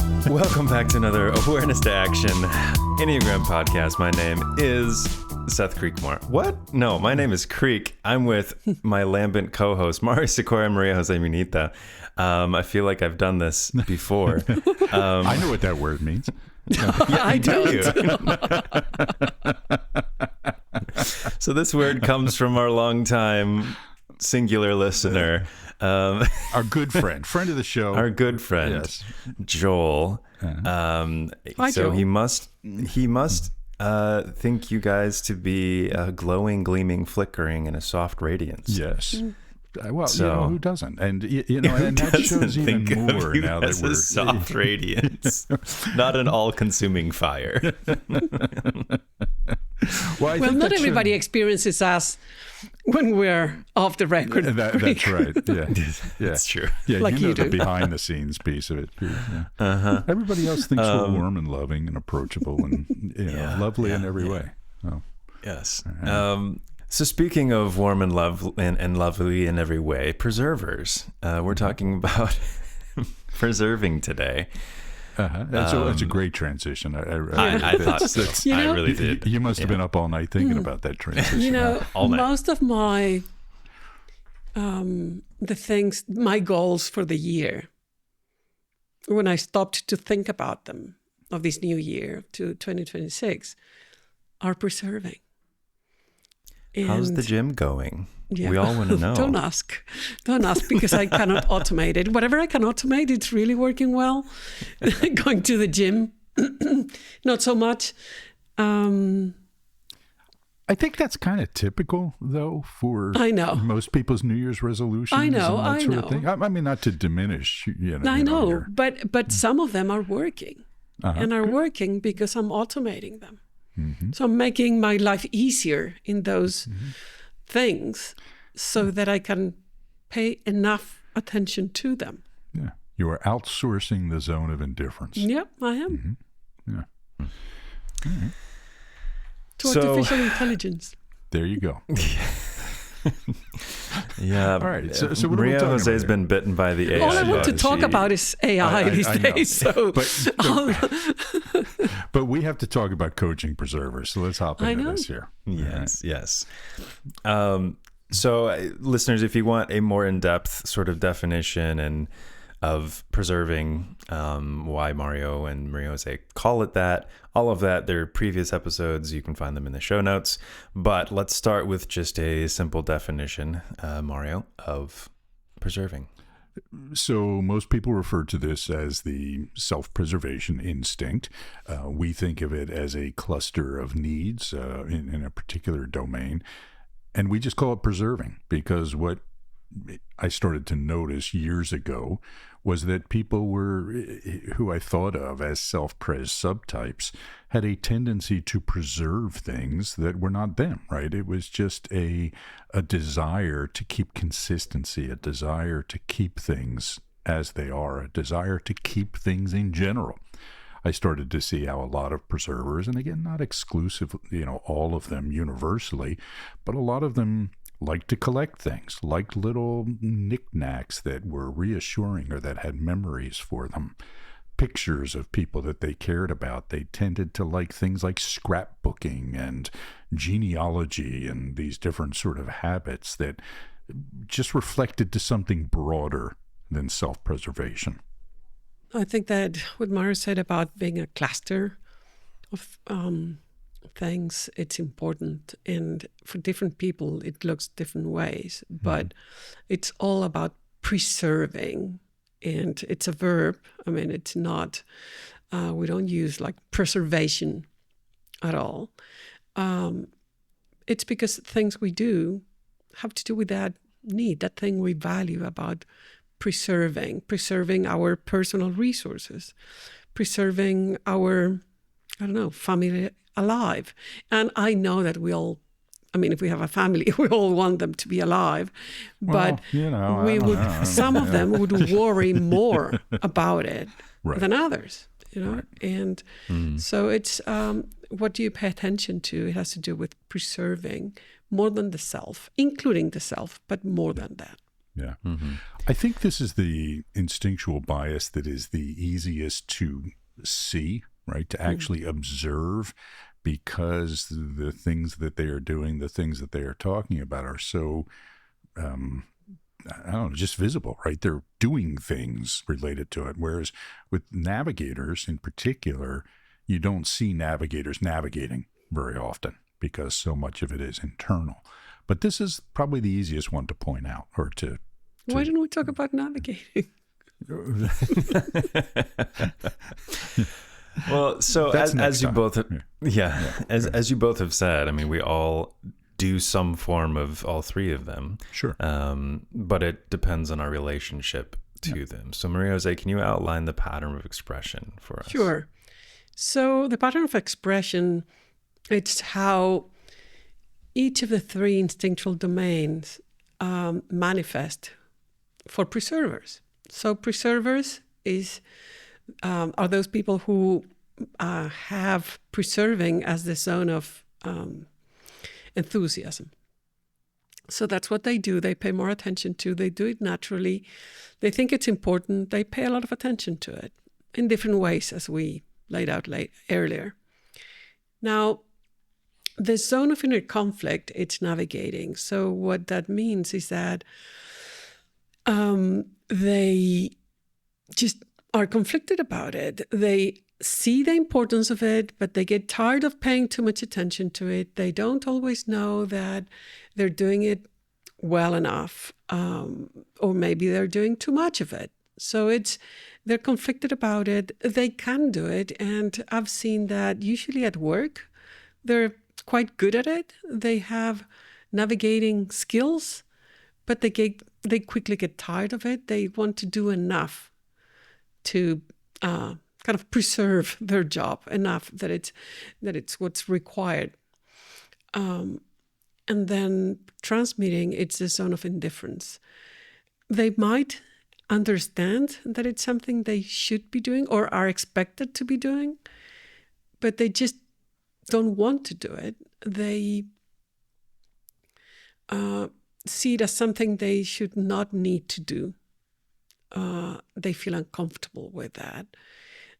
Welcome back to another Awareness to Action Enneagram podcast. My name is Seth Creekmore. What? No, my name is Creek. I'm with my lambent co-host, María, Sikora, María, José, Munita. I feel like I've done this before. I know what that word means. I do. So this word comes from our longtime singular listener. Our good friend of the show. Our good friend, yes. Joel. Hi, so Joel. he must think you guys to be glowing, gleaming, flickering, and a soft radiance. Yes. Well, So- who doesn't? And and that shows even more now that we're a soft radiance, not an all-consuming fire. Well, Not everybody experiences us when we're off the record. That's right. Yeah, That's true. Yeah, Like you know you the do. behind the scenes piece of it. Yeah. Everybody else thinks we're warm and loving and approachable and lovely in every way. Oh. Yes. So speaking of warm and lovely in every way, preservers. We're talking about preserving today. That's a great transition. I thought so. I really did. You must have been up all night thinking about that transition. All night. Most of my my goals for the year, when I stopped to think about them, of this new year to 2026, are preserving. How's the And- gym going? Yeah. We all want to know. Don't ask because I cannot automate it. Whatever I can automate, it's really working well. Going to the gym, not so much. I think that's kind of typical, though, for I know. most people's New Year's resolutions. I know, and that I sort of know. thing. I mean, not to diminish, I know, your- but some of them are working, Uh-huh. and are working because I'm automating them. Mm-hmm. So I'm making my life easier in those things, so that I can pay enough attention to them. Yeah. You are outsourcing the zone of indifference. Yep, I am. Yeah. To So- artificial intelligence. There you go. Yeah. All right, so what are we Maria talking Jose's about been bitten by the AI. All I want to bug. talk She- about is AI these I know. days. So But we have to talk about coaching preservers. So let's hop I into know. this here. Yes. So, listeners, if you want a more in-depth sort of definition and of preserving, why Mario and Maria Jose call it that, all of that, there are previous episodes. You can find them in the show notes. But let's start with just a simple definition, Mario, of preserving. So most people refer to this as the self-preservation instinct. We think of it as a cluster of needs in a particular domain. And we just call it preserving because what I started to notice years ago was that people who I thought of as self-pres subtypes had a tendency to preserve things that were not them, right? It was just a desire to keep consistency, a desire to keep things as they are, a desire to keep things in general. I started to see how a lot of preservers, and again, not exclusive, all of them universally, but a lot of them liked to collect things, liked little knickknacks that were reassuring or that had memories for them, pictures of people that they cared about. They tended to like things like scrapbooking and genealogy and these different sort of habits that just reflected to something broader than self-preservation. I think that what Mario said about being a cluster of things, it's important. And for different people, it looks different ways. But it's all about preserving. And it's a verb. I mean, it's not, we don't use like preservation at all. It's because things we do have to do with that need, that thing we value about preserving our personal resources, preserving our, family alive. And I know that if we have a family, we all want them to be alive, but some of them would worry more about it than others, Right. And so it's, what do you pay attention to? It has to do with preserving more than the self, including the self, but more than that. Yeah. Mm-hmm. I think this is the instinctual bias that is the easiest to see, right? To actually observe, because the things that they are doing, the things that they are talking about are so, I don't know, just visible, right? They're doing things related to it. Whereas with navigators in particular, you don't see navigators navigating very often because so much of it is internal. But this is probably the easiest one to point out, or to Why don't we talk about navigating? Well, so That's as you time. both as you both have said, I mean, we all do some form of all three of them. Sure. But it depends on our relationship to them. So Maria Jose, can you outline the pattern of expression for us? Sure. So the pattern of expression, it's how each of the three instinctual domains manifest for preservers. So preservers are those people who have preserving as the zone of enthusiasm. So that's what they do. They pay more attention to. They do it naturally. They think it's important. They pay a lot of attention to it in different ways, as we laid out earlier. Now, the zone of inner conflict, it's navigating. So what that means is that they just are conflicted about it. They see the importance of it, but they get tired of paying too much attention to it. They don't always know that they're doing it well enough, or maybe they're doing too much of it. So they're conflicted about it. They can do it, and I've seen that usually at work, they're quite good at it. They have navigating skills, but they quickly get tired of it. They want to do enough to kind of preserve their job, enough that it's what's required. And then transmitting, it's a zone of indifference. They might understand that it's something they should be doing or are expected to be doing, but they just don't want to do it. They see it as something they should not need to do. They feel uncomfortable with that.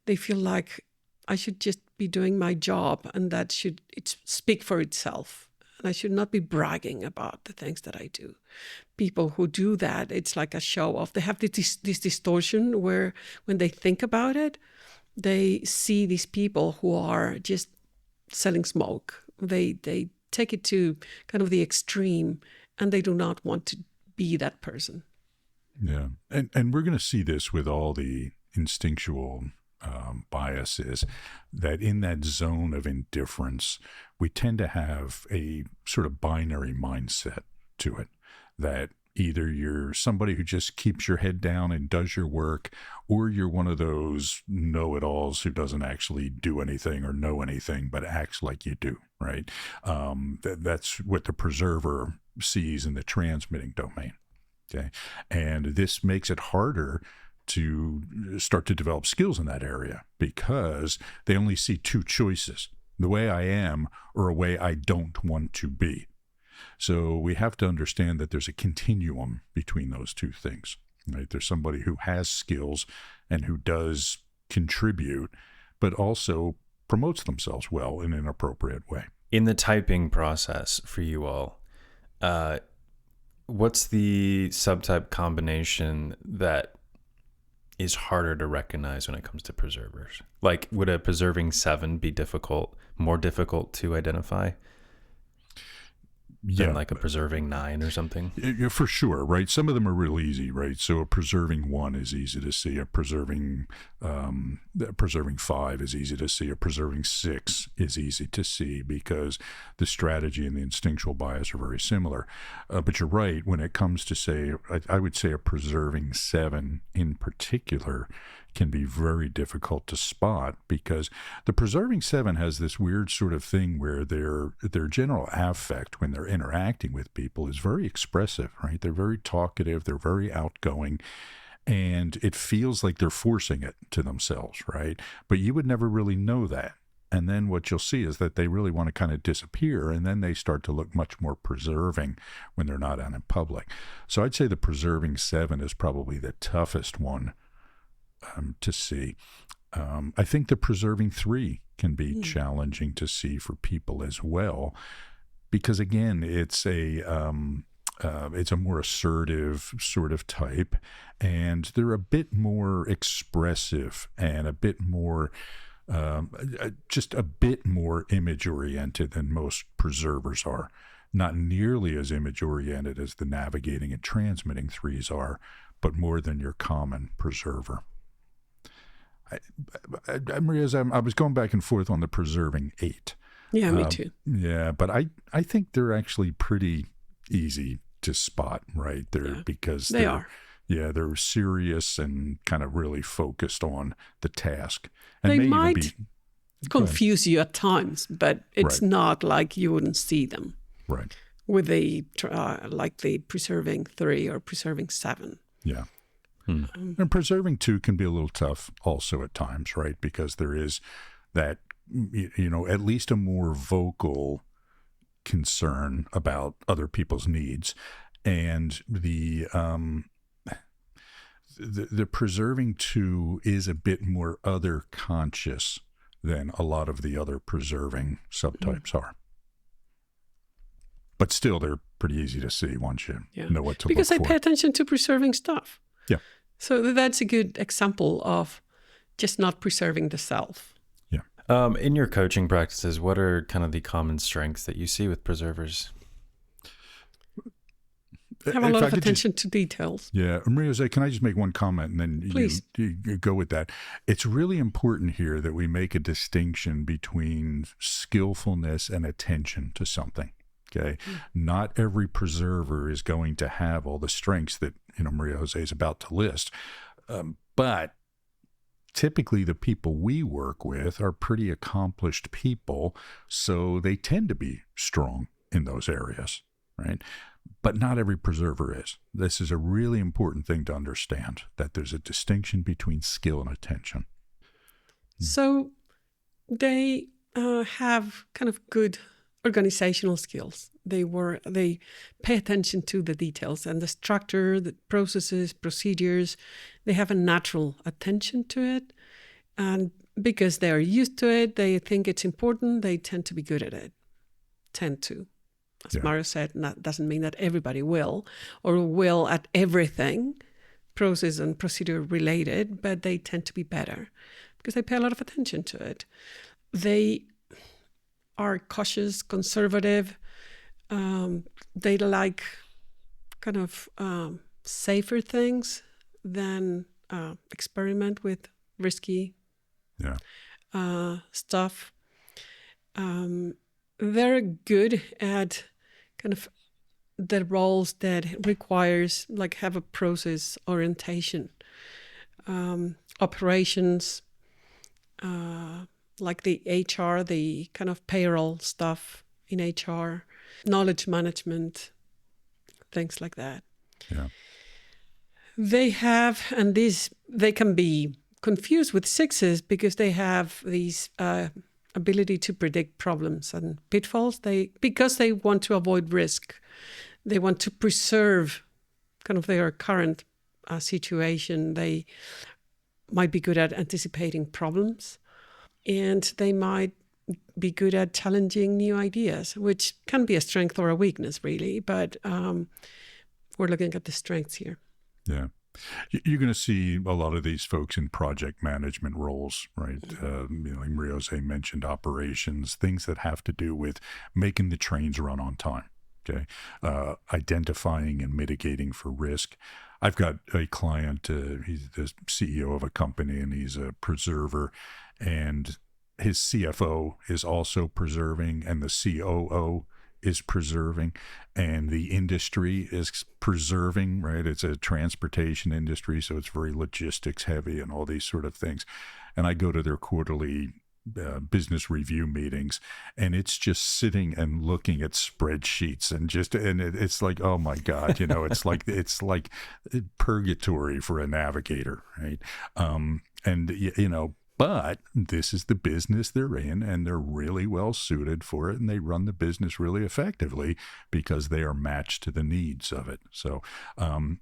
They feel like I should just be doing my job, and that should speak for itself. And I should not be bragging about the things that I do. People who do that, it's like a show off. They have this distortion where when they think about it, they see these people who are just selling smoke. They take it to kind of the extreme, and they do not want to be that person. Yeah. And we're going to see this with all the instinctual biases, that in that zone of indifference, we tend to have a sort of binary mindset to it, that either you're somebody who just keeps your head down and does your work, or you're one of those know-it-alls who doesn't actually do anything or know anything, but acts like you do, right? That's what the preserver sees in the transmitting domain. Okay. And this makes it harder to start to develop skills in that area, because they only see two choices: the way I am or a way I don't want to be. So we have to understand that there's a continuum between those two things, right? There's somebody who has skills and who does contribute, but also promotes themselves well in an appropriate way. In the typing process for you all, what's the subtype combination that is harder to recognize when it comes to preservers? Like, would a preserving 7 be more difficult to identify than like a preserving 9 or something? Yeah, for sure, right? Some of them are real easy, right? So a preserving 1 is easy to see. A preserving 5 is easy to see. A preserving 6 is easy to see, because the strategy and the instinctual bias are very similar. But you're right, when it comes to, say, I would say a preserving 7 in particular can be very difficult to spot, because the preserving 7 has this weird sort of thing where their general affect when they're interacting with people is very expressive, right? They're very talkative, they're very outgoing, and it feels like they're forcing it to themselves, right? But you would never really know that And then what you'll see is that they really want to kind of disappear, and then they start to look much more preserving when they're not out in public. So I'd say the preserving 7 is probably the toughest one to see. I think the preserving 3 can be challenging to see for people as well, because again, it's a more assertive sort of type, and they're a bit more expressive and a bit more just a bit more image-oriented than most preservers are. Not nearly as image-oriented as the navigating and transmitting 3s are, but more than your common preserver. Maria, I was going back and forth on the preserving 8. Yeah, me too. Yeah, but I think they're actually pretty easy to spot right there, because they are. Yeah, they're serious and kind of really focused on the task. And they may might even be, confuse you at times, but it's not like you wouldn't see them. Right. With the like the preserving 3 or preserving 7. Yeah. And preserving 2 can be a little tough also at times, right? Because there is that, at least a more vocal concern about other people's needs. And the preserving 2 is a bit more other conscious than a lot of the other preserving subtypes are. But still, they're pretty easy to see once you know what to look for. Because they pay attention to preserving stuff. Yeah. So that's a good example of just not preserving the self. Yeah. In your coaching practices, what are kind of the common strengths that you see with preservers? Have a lot of attention to details. Yeah. Maria, can I just make one comment and then you go with that? It's really important here that we make a distinction between skillfulness and attention to something. Okay. Not every preserver is going to have all the strengths that, Maria Jose is about to list. But typically the people we work with are pretty accomplished people, so they tend to be strong in those areas, right? But not every preserver is. This is a really important thing to understand, that there's a distinction between skill and attention. So they have kind of good organizational skills. They pay attention to the details and the structure, the processes, procedures. They have a natural attention to it. And because they are used to it, they think it's important, they tend to be good at it. As Mario said, that doesn't mean that everybody will at everything, process and procedure related, but they tend to be better because they pay a lot of attention to it. They are cautious, conservative. They like kind of safer things than experiment with risky stuff. They're good at kind of the roles that requires have a process orientation, operations, like the HR, the kind of payroll stuff in HR, knowledge management, things like that. Yeah. They have, and they can be confused with 6s because they have these ability to predict problems and pitfalls. Because they want to avoid risk, they want to preserve kind of their current situation. They might be good at anticipating problems, and they might be good at challenging new ideas, which can be a strength or a weakness, really. But we're looking at the strengths here. Yeah. You're going to see a lot of these folks in project management roles, right? Like Maria Jose mentioned, operations, things that have to do with making the trains run on time, okay? Identifying and mitigating for risk. I've got a client, he's the CEO of a company, and he's a preserver, and his CFO is also preserving, and the COO is preserving, and the industry is preserving, right? It's a transportation industry, so it's very logistics heavy and all these sort of things. And I go to their quarterly business review meetings, and it's just sitting and looking at spreadsheets and it's like, oh my God, it's like purgatory for a navigator, right? And But this is the business they're in, and they're really well suited for it, and they run the business really effectively because they are matched to the needs of it. So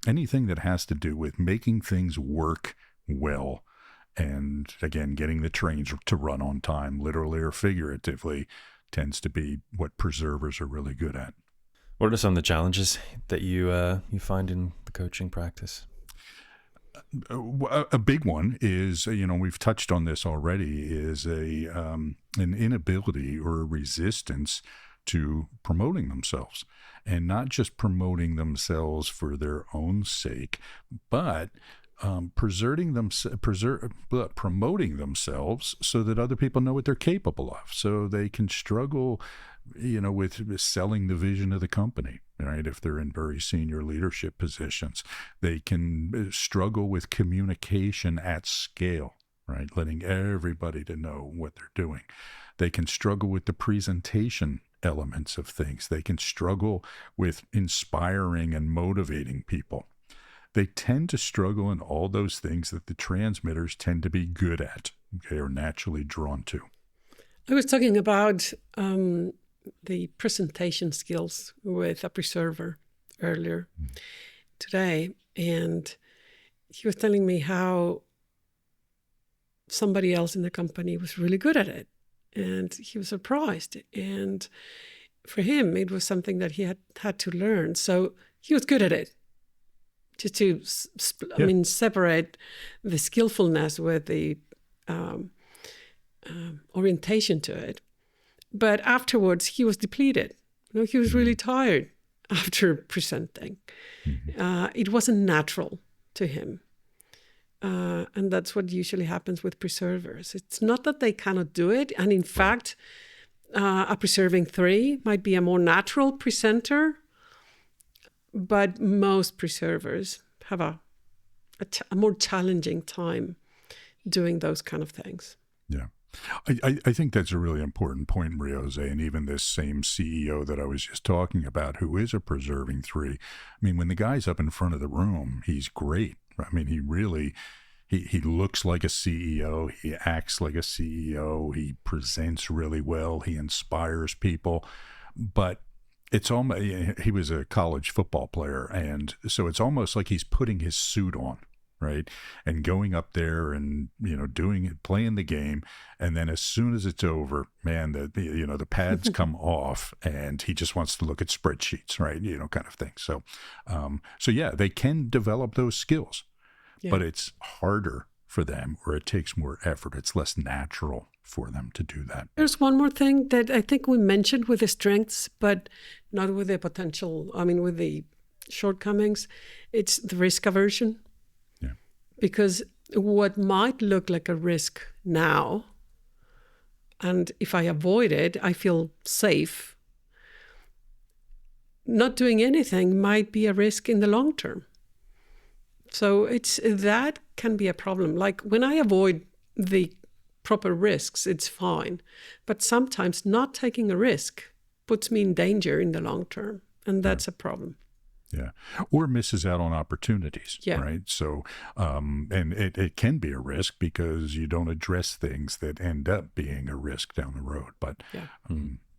anything that has to do with making things work well, and again, getting the trains to run on time, literally or figuratively, tends to be what preservers are really good at. What are some of the challenges that you find in the coaching practice? A big one is, we've touched on this already, is an inability or a resistance to promoting themselves, and not just promoting themselves for their own sake, but promoting themselves so that other people know what they're capable of. So they can struggle, with selling the vision of the company, right? If they're in very senior leadership positions, they can struggle with communication at scale, right? Letting everybody to know what they're doing. They can struggle with the presentation elements of things. They can struggle with inspiring and motivating people. They tend to struggle in all those things that the transmitters tend to be good at, okay, or naturally drawn to. I was talking about the presentation skills with a preserver earlier today, and he was telling me how somebody else in the company was really good at it, and he was surprised. And for him, it was something that he had to learn. So he was good at it. Just to, separate the skillfulness with the orientation to it. But afterwards, he was depleted. He was really tired after presenting. It wasn't natural to him. And that's what usually happens with preservers. It's not that they cannot do it. And in fact, a preserving 3 might be a more natural presenter, but most preservers have a more challenging time doing those kind of things. Yeah. I think that's a really important point, Maria Jose, and even this same CEO that I was just talking about, who is a preserving 3. I mean, when the guy's up in front of the room, he's great. I mean, he really, he looks like a CEO. He acts like a CEO. He presents really well. He inspires people. But it's almost, he was a college football player, and so it's almost like he's putting his suit on, right? And going up there and, doing it, playing the game. And then as soon as it's over, man, the pads come off and he just wants to look at spreadsheets, right? Kind of thing. So, yeah, they can develop those skills, but it's harder for them, or it takes more effort. It's less natural for them to do that. There's one more thing that I think we mentioned with the strengths, but not with the potential, with the shortcomings. It's the risk aversion. Yeah. Because what might look like a risk now, and if I avoid it, I feel safe. Not doing anything might be a risk in the long term. So that can be a problem. Like when I avoid the proper risks, it's fine. But sometimes not taking a risk puts me in danger in the long term. And that's a problem. Yeah. Or misses out on opportunities, right? So, and it can be a risk because you don't address things that end up being a risk down the road. But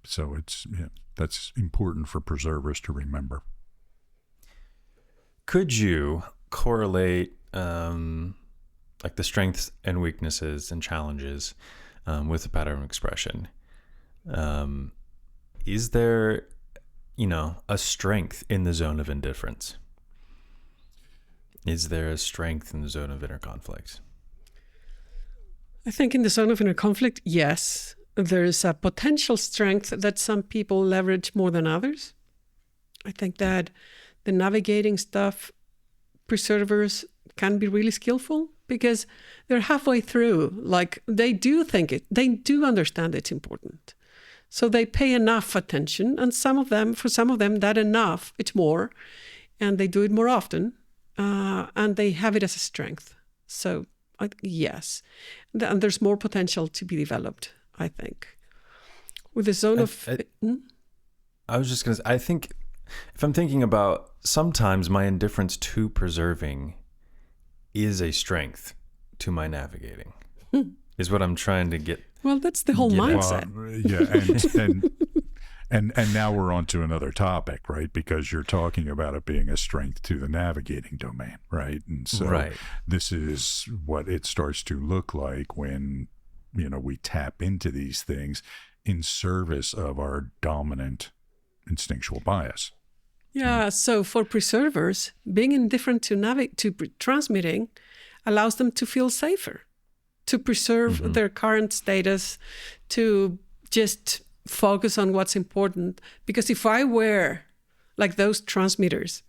so that's important for preservers to remember. Could you correlate like the strengths and weaknesses and challenges with the pattern of expression? Is there, a strength in the zone of indifference? Is there a strength in the zone of inner conflict? I think in the zone of inner conflict, yes. There's a potential strength that some people leverage more than others. I think that the navigating stuff, preservers can be really skillful because they're halfway through. Like they do understand it's important. So they pay enough attention, and for some of them, that enough, it's more, and they do it more often, and they have it as a strength. So yes, and there's more potential to be developed, I think. With the zone I was just going to say, I think if I'm thinking about sometimes my indifference to preserving is a strength to my navigating. is what I'm trying to get. Well, that's the whole mindset. And now we're on to another topic, right? Because you're talking about it being a strength to the navigating domain, right? And so this is what it starts to look like when, we tap into these things in service of our dominant instinctual bias. Yeah, so for preservers, being indifferent to transmitting allows them to feel safer, to preserve their current status, to just focus on what's important. Because if I were like those transmitters,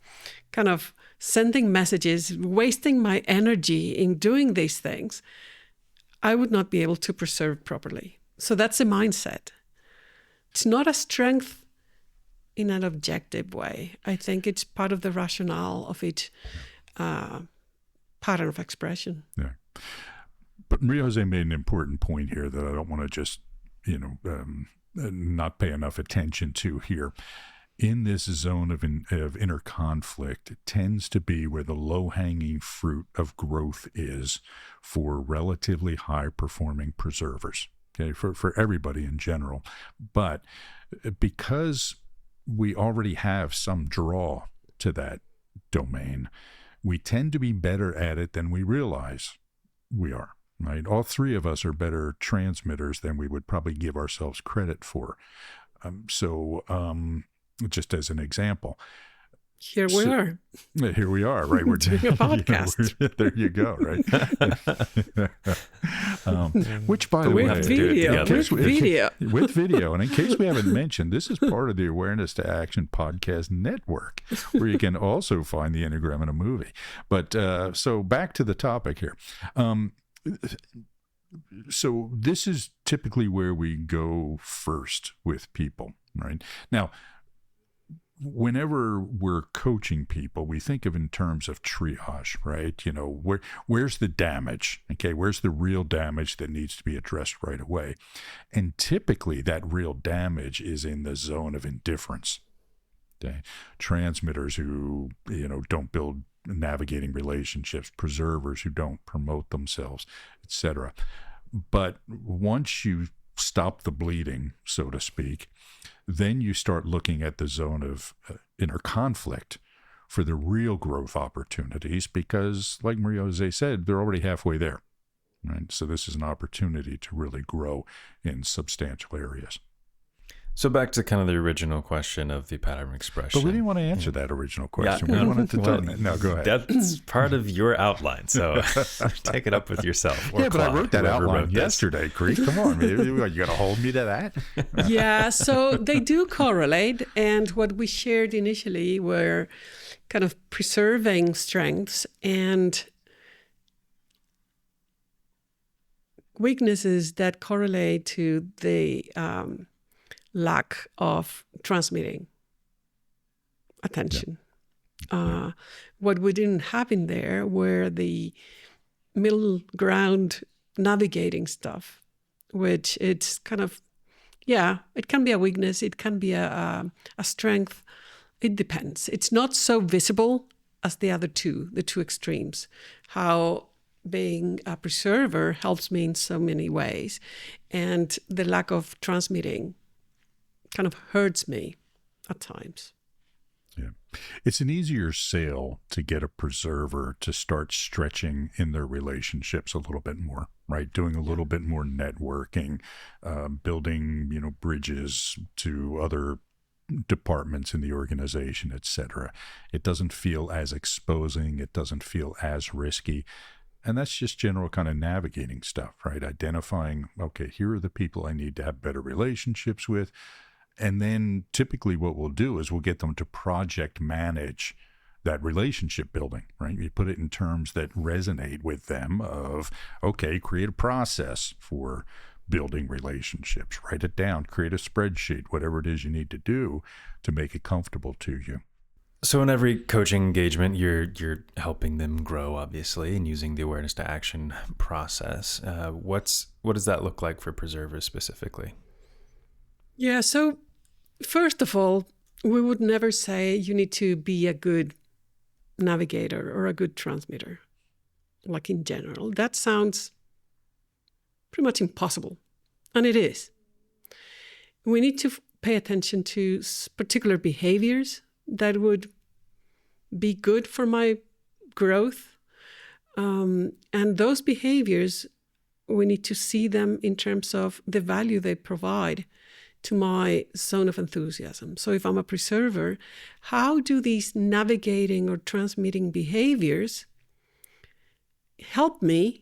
kind of sending messages, wasting my energy in doing these things, I would not be able to preserve properly. So that's a mindset. It's not a strength in an objective way. I think it's part of the rationale of each pattern of expression. Yeah. But María José made an important point here that I don't want to just, not pay enough attention to here. In this zone of inner conflict, it tends to be where the low-hanging fruit of growth is for relatively high-performing preservers, okay, for everybody in general. But because we already have some draw to that domain, we tend to be better at it than we realize we are. Right? All three of us are better transmitters than we would probably give ourselves credit for. Just as an example. Here we are. Here we are, right? We're doing a podcast. There you go, right? Which, by the way, with video. With video. And in case we haven't mentioned, this is part of the Awareness to Action podcast network, where you can also find the Enneagram in a movie. But so back to the topic here. So this is typically where we go first with people, right? Now, whenever we're coaching people, we think of in terms of triage, right? Where's the damage? Okay, where's the real damage that needs to be addressed right away? And typically that real damage is in the zone of indifference. Okay? Transmitters who, don't build navigating relationships, preservers who don't promote themselves, etc. But once you stop the bleeding, so to speak, then you start looking at the zone of inner conflict for the real growth opportunities, because like María José said, they're already halfway there, right? So this is an opportunity to really grow in substantial areas. So back to kind of the original question of the pattern expression. But we didn't want to answer that original question. Yeah, we wanted to talk. No, go ahead. That's part of your outline, so take it up with yourself. But I wrote that outline yesterday, Creek. Come on, maybe you got to hold me to that. Yeah, so they do correlate, and what we shared initially were kind of preserving strengths and weaknesses that correlate to the lack of transmitting attention. Yeah. What we didn't have in there were the middle ground navigating stuff, which it's kind of, it can be a weakness, it can be a strength. It depends. It's not so visible as the other two, the two extremes. How being a preserver helps me in so many ways, and the lack of transmitting kind of hurts me at times. Yeah. It's an easier sale to get a preserver to start stretching in their relationships a little bit more, right? Doing a little bit more networking, building, bridges to other departments in the organization, etc. It doesn't feel as exposing. It doesn't feel as risky. And that's just general kind of navigating stuff, right? Identifying, okay, here are the people I need to have better relationships with. And then typically what we'll do is we'll get them to project manage that relationship building, right? You put it in terms that resonate with them of, okay, create a process for building relationships, write it down, create a spreadsheet, whatever it is you need to do to make it comfortable to you. So in every coaching engagement, you're helping them grow, obviously, and using the awareness to action process. What does that look like for preservers specifically? Yeah, so first of all, we would never say you need to be a good navigator or a good transmitter, like in general. That sounds pretty much impossible. And it is. We need to pay attention to particular behaviors that would be good for my growth. And those behaviors, we need to see them in terms of the value they provide to my zone of enthusiasm. So if I'm a preserver, how do these navigating or transmitting behaviors help me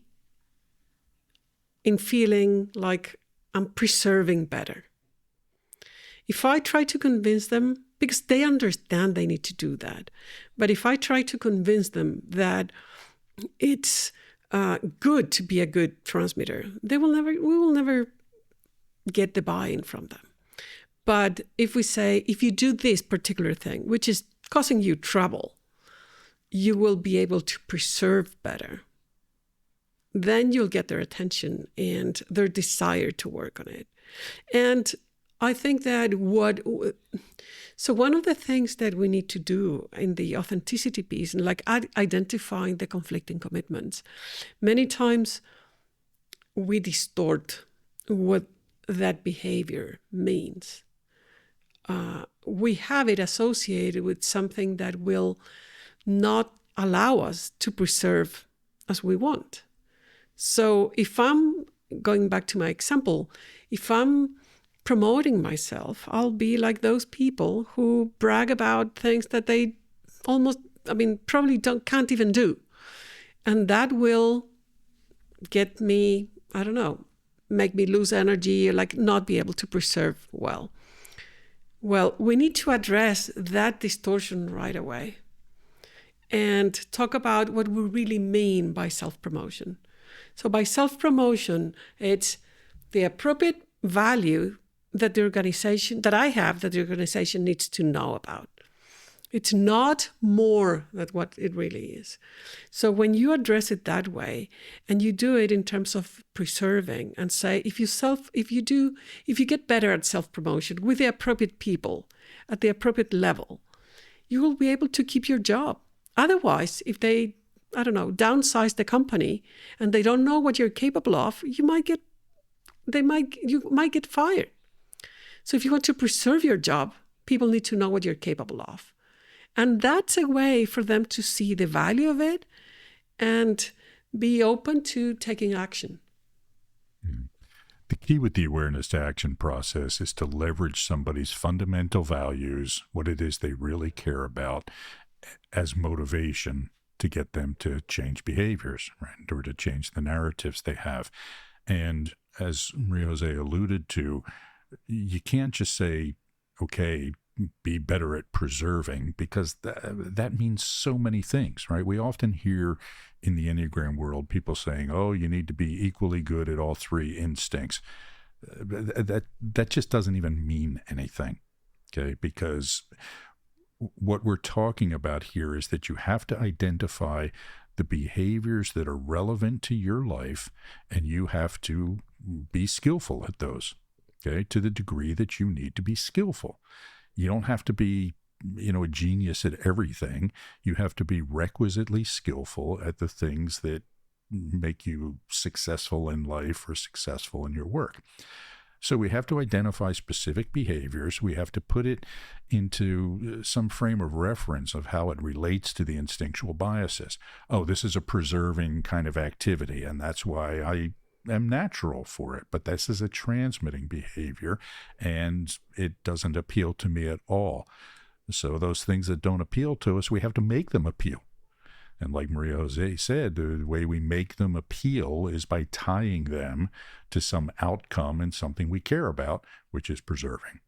in feeling like I'm preserving better? If I try to convince them, because they understand they need to do that, but if I try to convince them that it's good to be a good transmitter, we will never get the buy-in from them. But if we say, if you do this particular thing, which is causing you trouble, you will be able to preserve better, then you'll get their attention and their desire to work on it. And I think that so one of the things that we need to do in the authenticity piece, and like identifying the conflicting commitments, many times we distort what that behavior means. We have it associated with something that will not allow us to preserve as we want. So if I'm going back to my example, if I'm promoting myself, I'll be like those people who brag about things that they probably can't even do. And that will get me, make me lose energy, or like not be able to preserve well. Well, we need to address that distortion right away and talk about what we really mean by self-promotion. So by self-promotion, it's the appropriate value that the organization needs to know about. It's not more than what it really is. So when you address it that way, and you do it in terms of preserving, and say, if you get better at self-promotion with the appropriate people at the appropriate level, you will be able to keep your job. Otherwise, if they, downsize the company and they don't know what you're capable of, you might get fired. So if you want to preserve your job, people need to know what you're capable of. And that's a way for them to see the value of it and be open to taking action. The key with the awareness to action process is to leverage somebody's fundamental values, what it is they really care about, as motivation to get them to change behaviors, right? Or to change the narratives they have. And as José alluded to, you can't just say, okay, be better at preserving, because that means so many things, right? We often hear in the Enneagram world people saying, oh, you need to be equally good at all three instincts. That just doesn't even mean anything, okay? Because what we're talking about here is that you have to identify the behaviors that are relevant to your life, and you have to be skillful at those, okay, to the degree that you need to be skillful. You don't have to be, a genius at everything. You have to be requisitely skillful at the things that make you successful in life or successful in your work. So we have to identify specific behaviors. We have to put it into some frame of reference of how it relates to the instinctual biases. Oh, this is a preserving kind of activity, and that's why I am natural for it. But this is a transmitting behavior, and it doesn't appeal to me at all. So those things that don't appeal to us, we have to make them appeal. And like María said, the way we make them appeal is by tying them to some outcome and something we care about, which is preserving.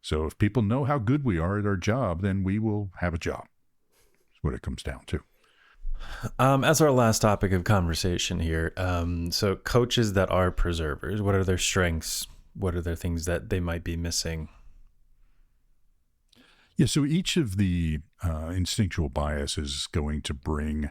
So if people know how good we are at our job, then we will have a job. That's what it comes down to. As our last topic of conversation here, so coaches that are preservers, what are their strengths? What are their things that they might be missing? Yeah, so each of the instinctual biases is going to bring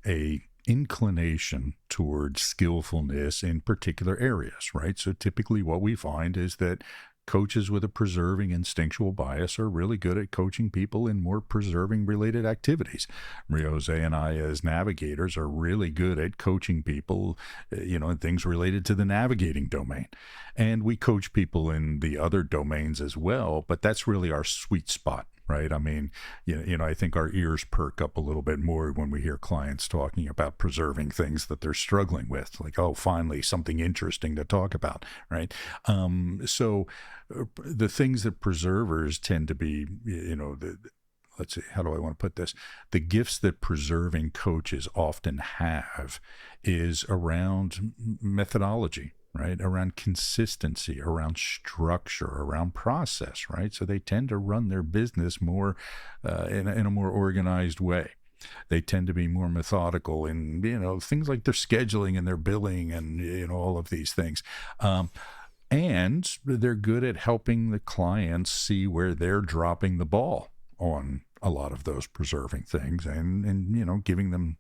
a inclination towards skillfulness in particular areas, right? So typically what we find is that Coaches with a preserving instinctual bias are really good at coaching people in more preserving related activities. José and I, as navigators, are really good at coaching people, in things related to the navigating domain. And we coach people in the other domains as well, but that's really our sweet spot. Right. I mean, I think our ears perk up a little bit more when we hear clients talking about preserving things that they're struggling with, like, oh, finally, something interesting to talk about. Right. So the things that preservers tend to be, let's see, how do I want to put this? The gifts that preserving coaches often have is around methodology. Right, around consistency, around structure, around process, right? So they tend to run their business more in a more organized way. They tend to be more methodical in, things like their scheduling and their billing and, all of these things. And they're good at helping the clients see where they're dropping the ball on a lot of those preserving things and giving them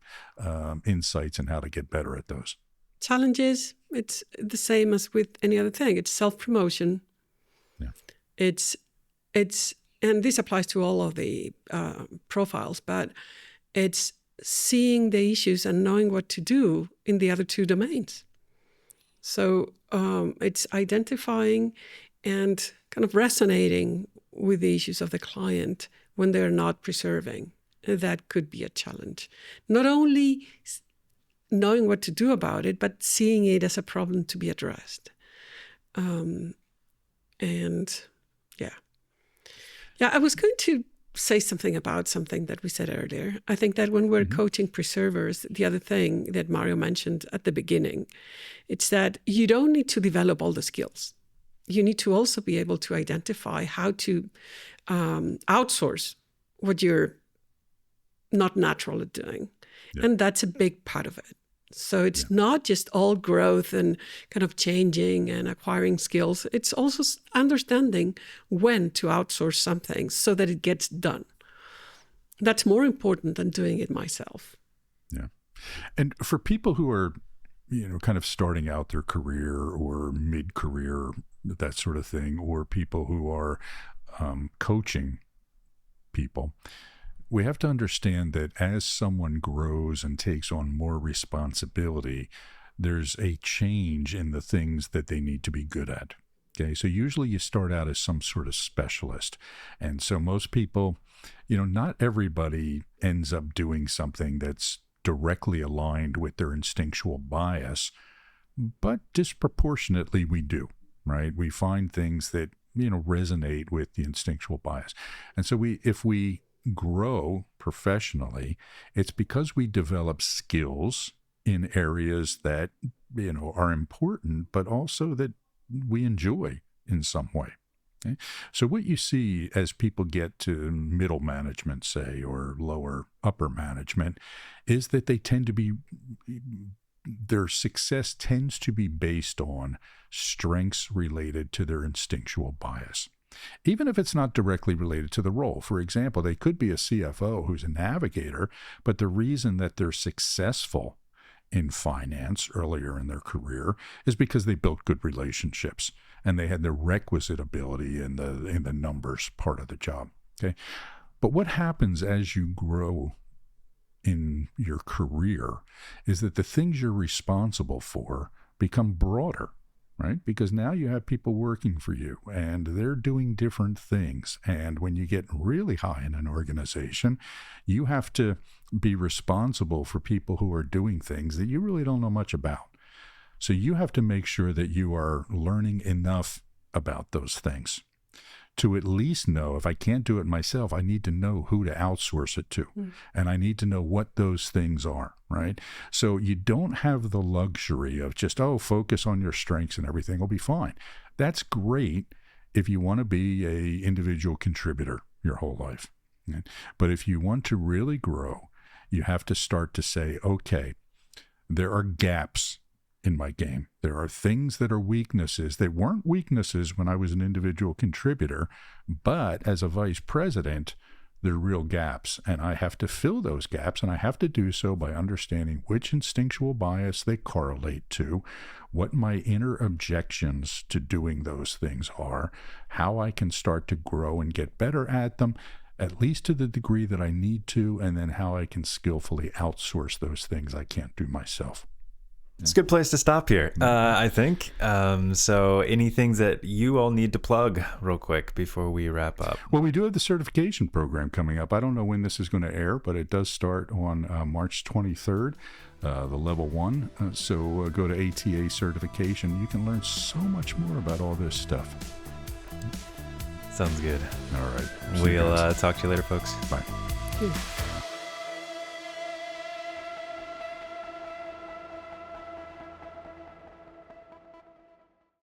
insights on how to get better at those. Challenges, it's the same as with any other thing. It's self-promotion. Yeah. It's and this applies to all of the profiles, but it's seeing the issues and knowing what to do in the other two domains. So it's identifying and kind of resonating with the issues of the client when they're not preserving. That could be a challenge. Not only knowing what to do about it, but seeing it as a problem to be addressed. I was going to say something about something that we said earlier. I think that when we're coaching preservers, the other thing that Mario mentioned at the beginning, it's that you don't need to develop all the skills. You need to also be able to identify how to outsource what you're not natural at doing. Yeah. And that's a big part of it. So it's not just all growth and kind of changing and acquiring skills. It's also understanding when to outsource something so that it gets done. That's more important than doing it myself. Yeah. And for people who are, kind of starting out their career or mid-career, that sort of thing, or people who are coaching people, we have to understand that as someone grows and takes on more responsibility, there's a change in the things that they need to be good at. Okay, so usually you start out as some sort of specialist. And so most people, not everybody ends up doing something that's directly aligned with their instinctual bias, but disproportionately we do, right? We find things that, resonate with the instinctual bias. And so if we grow professionally, it's because we develop skills in areas that are important, but also that we enjoy in some way. Okay? So what you see as people get to middle management, say, or lower upper management, is that they tend to be, their success tends to be based on strengths related to their instinctual bias. Even if it's not directly related to the role. For example, they could be a CFO who's a navigator, but the reason that they're successful in finance earlier in their career is because they built good relationships and they had the requisite ability in the numbers part of the job. Okay, but what happens as you grow in your career is that the things you're responsible for become broader. Right? Because now you have people working for you and they're doing different things. And when you get really high in an organization, you have to be responsible for people who are doing things that you really don't know much about. So you have to make sure that you are learning enough about those things to at least know, if I can't do it myself, I need to know who to outsource it to. And I need to know what those things are, right? So you don't have the luxury of just, focus on your strengths and everything will be fine. That's great if you want to be a individual contributor your whole life. Right? But if you want to really grow, you have to start to say, okay, there are gaps in my game. There are things that are weaknesses. They weren't weaknesses when I was an individual contributor, but as a vice president, There are real gaps, and I have to fill those gaps, and I have to do so by understanding which instinctual bias they correlate to, what my inner objections to doing those things are, how I can start to grow and get better at them, at least to the degree that I need to, and then how I can skillfully outsource those things I can't do myself. It's a good place to stop here, I think. So any things that you all need to plug real quick before we wrap up? Well, we do have the certification program coming up. I don't know when this is going to air, but it does start on March 23rd, the level 1. So go to ATA certification. You can learn so much more about all this stuff. Sounds good. All right. We'll talk to you later, folks. Bye. Yeah.